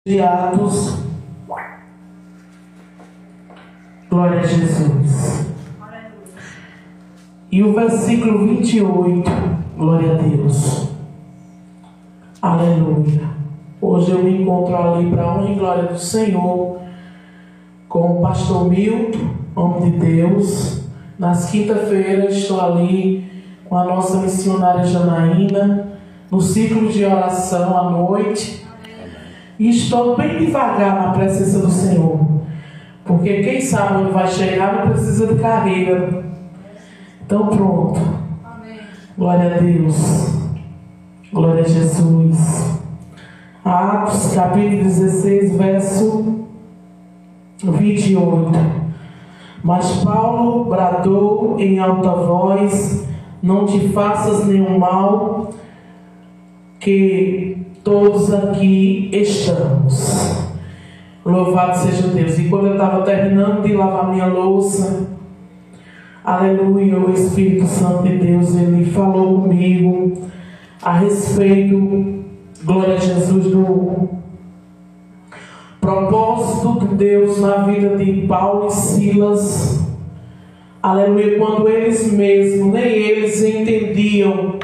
de Atos. Glória a Jesus. E o versículo 28, glória a Deus. Aleluia. Hoje eu me encontro ali para a honra e glória do Senhor com o pastor Milton, homem de Deus. Nas quinta-feiras estou ali com a nossa missionária Janaína, no ciclo de oração à noite. E estou bem devagar na presença do Senhor, porque quem sabe onde vai chegar não precisa de carreira. Então pronto. Amém. Glória a Deus. Glória a Jesus. Atos capítulo 16, verso 28. Mas Paulo bradou em alta voz: não te faças nenhum mal, que todos aqui estamos. Louvado seja Deus. E quando eu estava terminando de lavar minha louça, aleluia, o Espírito Santo de Deus, ele falou comigo a respeito, glória a Jesus, do propósito de Deus na vida de Paulo e Silas. Aleluia, quando eles mesmos, nem eles entendiam,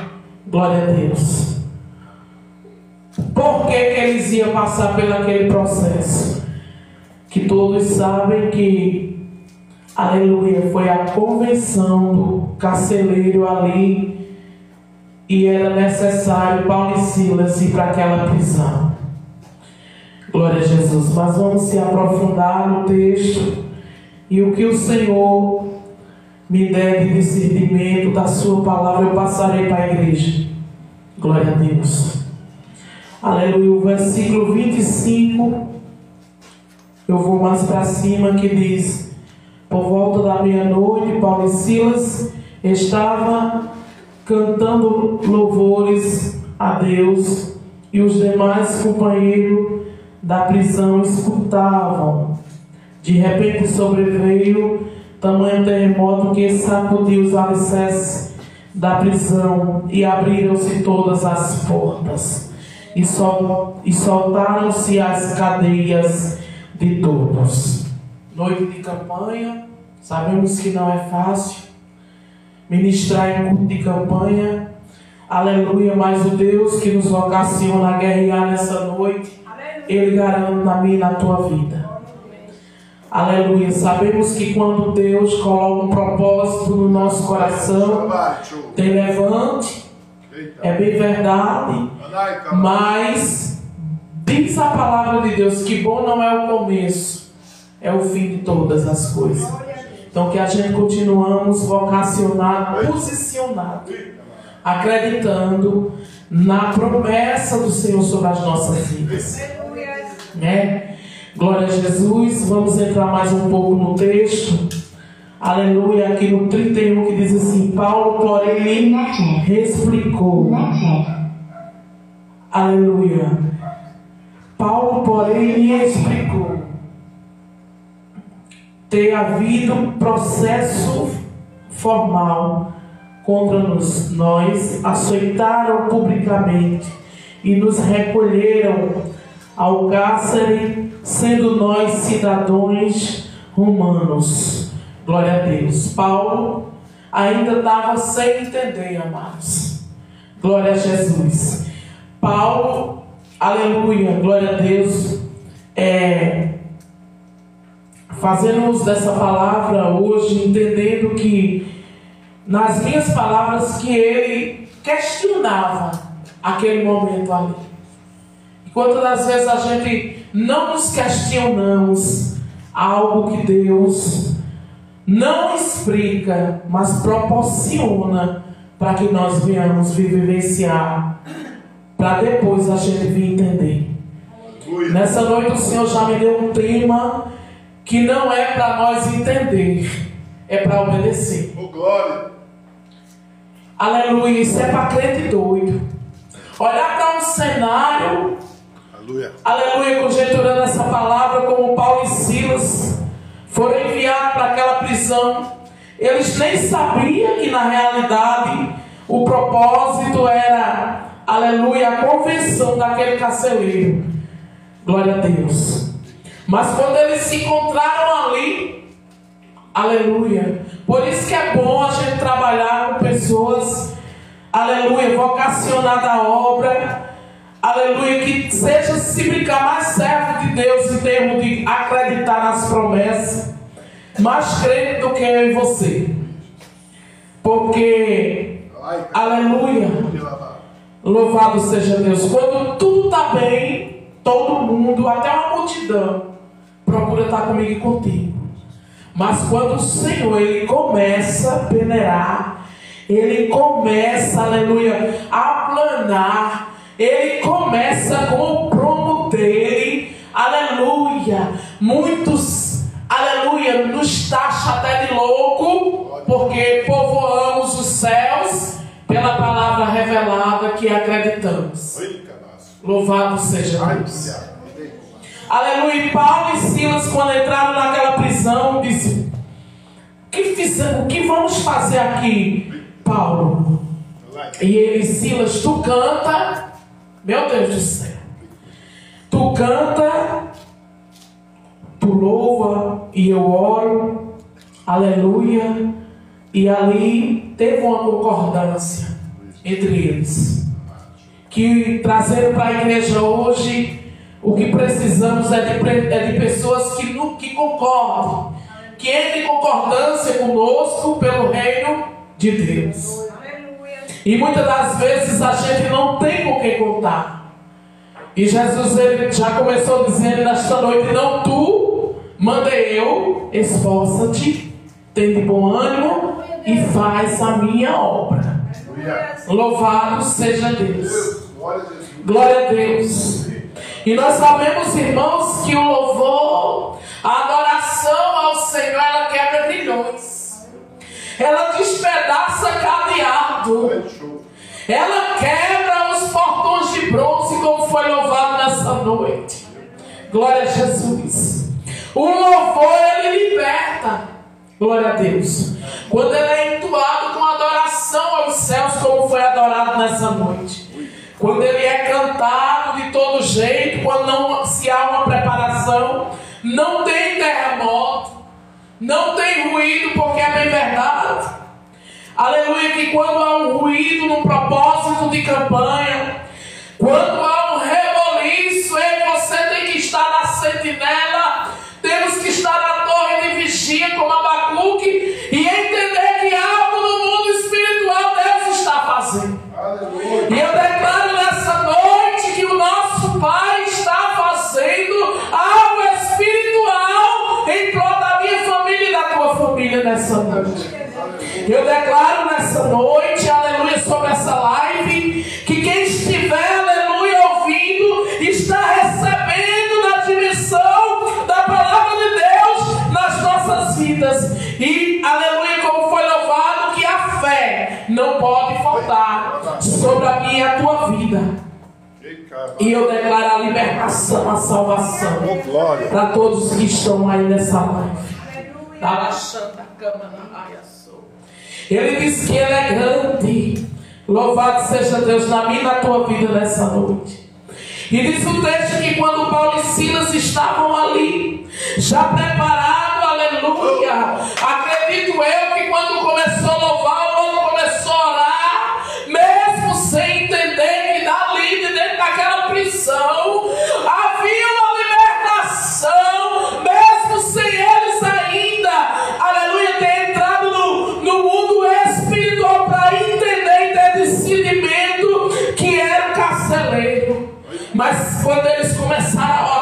glória a Deus, por que eles iam passar pelo aquele processo. Que todos sabem que, aleluia, foi a convenção do carcereiro ali, e era necessário Paulo e Silas ir para aquela prisão. Glória a Jesus. Mas vamos se aprofundar no texto, e o que o Senhor me der de discernimento da sua palavra, eu passarei para a igreja. Glória a Deus. Aleluia. O versículo 25, eu vou mais para cima, que diz: por volta da meia-noite, Paulo e Silas estavam cantando louvores a Deus, e os demais companheiros da prisão escutavam. De repente sobreveio tamanho terremoto que sacudiu os alicerces da prisão, e abriram-se todas as portas, e soltaram-se as cadeias de todos. Noite de campanha, sabemos que não é fácil ministrar em culto de campanha, aleluia, mas o Deus que nos vocaciona a guerrear nessa noite, Ele garante na minha e na tua vida. Aleluia. Sabemos que quando Deus coloca um propósito no nosso coração, tem levante, é bem verdade, mas diz a palavra de Deus que bom não é o começo, é o fim de todas as coisas. Então que a gente continuamos vocacionado, posicionado, acreditando na promessa do Senhor sobre as nossas vidas, né? Glória a Jesus. Vamos entrar mais um pouco no texto. Aleluia. Aqui no 31, que diz assim: Paulo, porém, lhe explicou. Aleluia. Paulo, porém, lhe explicou ter havido processo formal contra nós, açoitaram publicamente e nos recolheram ao cárcere, sendo nós cidadãos romanos. Glória a Deus. Paulo ainda estava sem entender, amados. Glória a Jesus. Paulo, aleluia, glória a Deus, fazendo uso dessa palavra hoje, entendendo que, nas minhas palavras, que ele questionava aquele momento ali. E quantas das vezes a gente não nos questionamos algo que Deus não explica, mas proporciona para que nós venhamos vivenciar, para depois a gente vir entender. Nessa noite o Senhor já me deu um tema que não é para nós entender, é para obedecer. Oh, glória. Aleluia. Isso é para crente doido. Olhar para um cenário, aleluia, aleluia, conjecturando essa palavra, como Paulo e Silas foram enviados para aquela prisão. Eles nem sabiam que na realidade o propósito era, aleluia, a convenção daquele carcereiro. Glória a Deus. Mas quando eles se encontraram ali, aleluia. Por isso que é bom a gente trabalhar com pessoas, aleluia, vocacionadas à obra, aleluia, que seja se brincar mais servo de Deus em termos de acreditar nas promessas, mais crente do que eu e você. Porque, aleluia, louvado seja Deus, quando tudo está bem, todo mundo, até uma multidão, procura estar comigo e contigo. Mas quando o Senhor, Ele começa a peneirar, Ele começa, aleluia, a planar, Ele começa com o prumo dele, aleluia, muitos, aleluia, nos taxa até de louco, porque povoamos os céus pela palavra revelada que acreditamos. Louvado seja Deus. Aleluia. E Paulo e Silas, quando entraram naquela prisão, disse: o que vamos fazer aqui, Paulo? E ele, Silas, tu canta, meu Deus do céu, tu canta, tu louva e eu oro, aleluia. E ali teve uma concordância entre eles, que trazeram para a igreja hoje. O que precisamos é de pessoas que concordem, que entrem em concordância conosco pelo reino de Deus. E muitas das vezes a gente não tem com quem contar. E Jesus, ele já começou dizendo nesta noite: não tu, mandei eu, esforça-te, tem de bom ânimo e faz a minha obra. Louvado seja Deus. Glória a Deus. E nós sabemos, irmãos, que o louvor, a adoração ao Senhor, ela quebra grilhões, ela despedaça cadeado, ela quebra os portões de bronze, como foi louvado nessa noite. Glória a Jesus. O louvor, ele liberta. Glória a Deus. Quando ele é entoado com adoração aos céus, como foi adorado nessa noite. Quando ele é cantado de todo jeito, quando não se há uma preparação, não tem terremoto, não tem ruído, porque é bem verdade. Aleluia, que quando há um ruído no propósito de campanha, quando há um reboliço, você tem que estar na sentinela, temos que estar na torre de vigia como Abacuque e entender que algo no mundo espiritual Deus está fazendo. Aleluia. E eu declaro nessa noite que o nosso Pai está fazendo algo espiritual em prol da minha família e da tua família nessa noite. Eu declaro nessa noite, aleluia, sobre essa live, que quem estiver, aleluia, ouvindo, está recebendo na dimensão da palavra de Deus nas nossas vidas. E, aleluia, como foi louvado, que a fé não pode faltar sobre a minha e a tua vida. E eu declaro a libertação, a salvação para todos que estão aí nessa live. Ele diz que Ele é grande. Louvado seja Deus na minha e na tua vida nessa noite. E diz o texto que quando Paulo e Silas estavam ali, já preparados, aleluia, acredito eu que quando começou a louvar, quando começou a orar, mesmo sem entender que dali, de dentro daquela prisão, havia uma libertação, mesmo sem eles ainda, aleluia, ter entrado no mundo espiritual para entender e ter discernimento que era o carcereiro. Mas quando eles começaram a